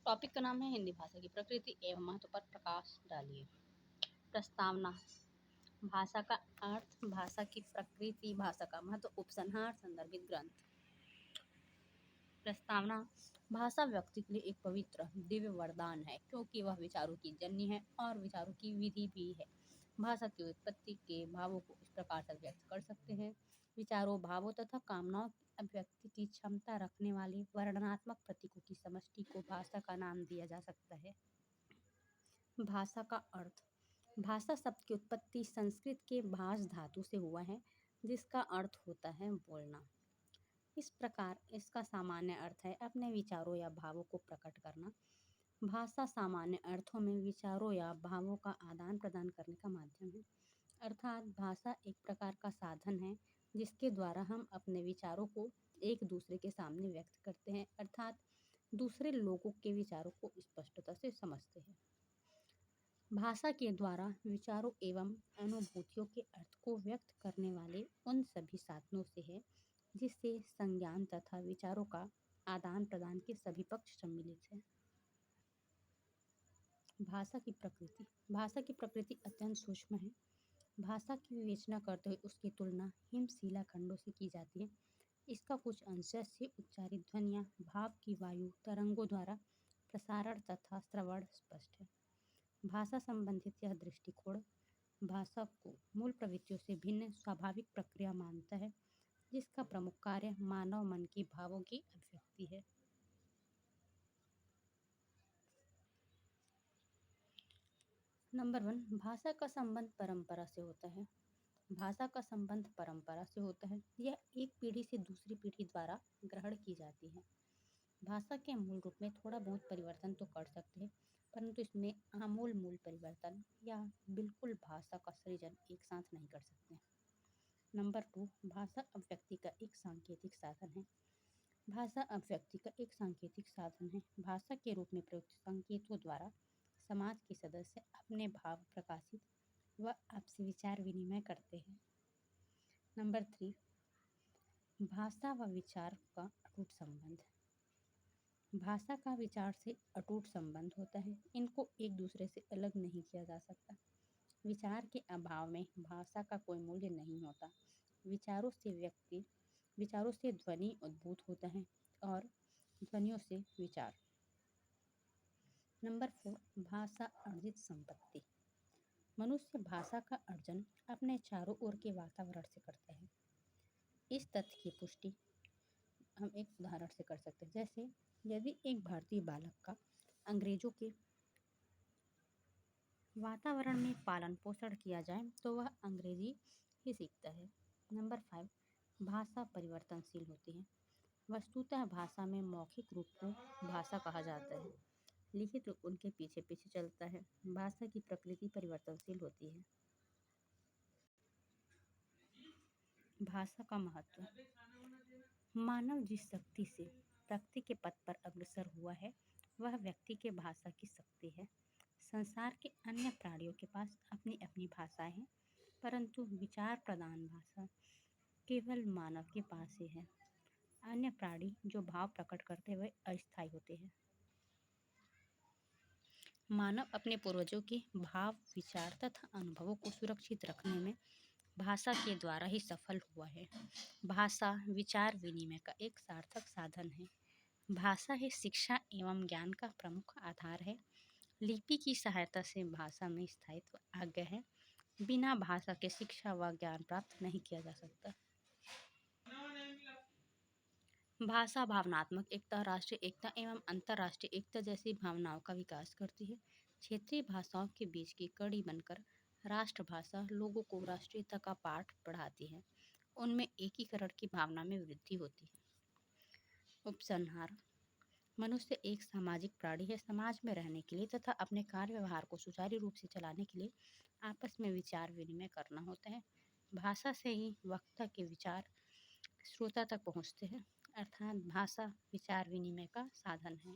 Topic का नाम है हिंदी भाषा की प्रकृति एवं महत्व पर प्रकाश डालिए। प्रस्तावना। भाषा का अर्थ, भाषा की प्रकृति, भाषा का महत्व, उपसंहार, संदर्भित ग्रंथ। प्रस्तावना। भाषा व्यक्ति के लिए एक पवित्र दिव्य वरदान है, क्योंकि वह विचारों की जननी है और विचारों की विधि भी है। भाषा की उत्पत्ति के भावों को इस प्रकार से व्यक्त कर सकते हैं। विचारों, भावों तथा कामनाओं की अभिव्यक्ति की क्षमता रखने वाली वर्णनात्मक प्रतीकों की समष्टि को भाषा का नाम दिया जा सकता है। भाषा का अर्थ। भाषा शब्द की उत्पत्ति संस्कृत के भाष धातु से हुआ है, जिसका अर्थ होता है बोलना। इस प्रकार इसका सामान्य अर्थ है अपने विचारों या भावों को प्रकट करना। भाषा सामान्य अर्थों में विचारों या भावों का आदान प्रदान करने का माध्यम है, अर्थात भाषा एक प्रकार का साधन है जिसके द्वारा हम अपने विचारों को एक दूसरे के सामने व्यक्त करते हैं, अर्थात दूसरे लोगों के विचारों को स्पष्टता से समझते हैं। भाषा के द्वारा विचारों एवं अनुभूतियों के अर्थ को व्यक्त करने वाले उन सभी साधनों से है जिससे संज्ञान तथा विचारों का आदान प्रदान के सभी पक्ष सम्मिलित हैं। भाषा की प्रकृति। भाषा की प्रकृति अत्यंत सूक्ष्म है। भाषा की विवेचना करते हुए उसकी तुलना हिमशिला खंडों से की जाती है। इसका कुछ अंश से उच्चारित ध्वनियाँ, भाव की वायु तरंगों द्वारा प्रसारण तथा श्रवण स्पष्ट है। भाषा संबंधित यह दृष्टिकोण भाषा को मूल प्रवृत्तियों से भिन्न स्वाभाविक प्रक्रिया मानता है, जिसका प्रमुख कार्य मानव मन की भावों की अभिव्यक्ति है। नंबर 1, भाषा का संबंध परंपरा से होता है। भाषा का संबंध परंपरा से होता है। यह एक पीढ़ी से दूसरी पीढ़ी द्वारा ग्रहण की जाती है। भाषा के मूल रूप में थोड़ा बहुत परिवर्तन तो कर सकते हैं, परंतु इसमें आमूल मूल परिवर्तन या बिल्कुल भाषा का सृजन एक साथ नहीं कर सकते। नंबर 2, भाषा अभिव्यक्ति का एक सांकेतिक साधन है। भाषा अभिव्यक्ति का एक सांकेतिक साधन है। भाषा के रूप में प्रयुक्त संकेतों द्वारा समाज के सदस्य अपने भाव प्रकाशित व आपसी विचार विनिमय करते हैं। नंबर 3, भाषा व विचार का अटूट संबंध। भाषा का विचार से अटूट संबंध होता है। इनको एक दूसरे से अलग नहीं किया जा सकता। विचार के अभाव में भाषा का कोई मूल्य नहीं होता। विचारों से ध्वनि उद्भूत होता है और ध्वनियों से विचार। नंबर 4, भाषा अर्जित संपत्ति। मनुष्य भाषा का अर्जन अपने चारों ओर के वातावरण से करता है। इस तथ्य की पुष्टि हम एक उदाहरण से कर सकते हैं, जैसे यदि एक भारतीय बालक का अंग्रेजों के वातावरण में पालन पोषण किया जाए तो वह अंग्रेजी ही सीखता है। नंबर 5, भाषा परिवर्तनशील होती है। वस्तुतः भाषा में मौखिक रूप को भाषा कहा जाता है, लिखित रूप उनके पीछे पीछे चलता है। भाषा की प्रकृति परिवर्तनशील होती है। भाषा का महत्व। मानव जिस शक्ति से प्रगति के पथ पर अग्रसर हुआ है वह व्यक्ति के भाषा की शक्ति है। संसार के अन्य प्राणियों के पास अपनी अपनी भाषाएं हैं, परंतु विचार प्रधान भाषा केवल मानव के पास ही है। अन्य प्राणी जो भाव प्रकट करते हुए अस्थायी होते हैं। मानव अपने पूर्वजों के भाव, विचार तथा अनुभवों को सुरक्षित रखने में भाषा के द्वारा ही सफल हुआ है। भाषा विचार विनिमय का एक सार्थक साधन है। भाषा ही शिक्षा एवं ज्ञान का प्रमुख आधार है। लिपि की सहायता से भाषा में स्थायित्व आ गया है। बिना भाषा के शिक्षा व ज्ञान प्राप्त नहीं किया जा सकता। भाषा भावनात्मक एकता, राष्ट्रीय एकता एवं अंतर्राष्ट्रीय एकता जैसी भावनाओं का विकास करती है। क्षेत्रीय भाषाओं के बीच की कड़ी बनकर राष्ट्रभाषा लोगों को राष्ट्रीयता का पाठ पढ़ाती है। उनमें एकीकरण की भावना में वृद्धि होती है। उपसंहार। मनुष्य एक सामाजिक प्राणी है। समाज में रहने के लिए तथा अपने कार्य व्यवहार को सुचारू रूप से चलाने के लिए आपस में विचार विनिमय करना होता है। भाषा से ही वक्ता के विचार श्रोता तक पहुँचते हैं, अर्थात भाषा विचार विनिमय का साधन है।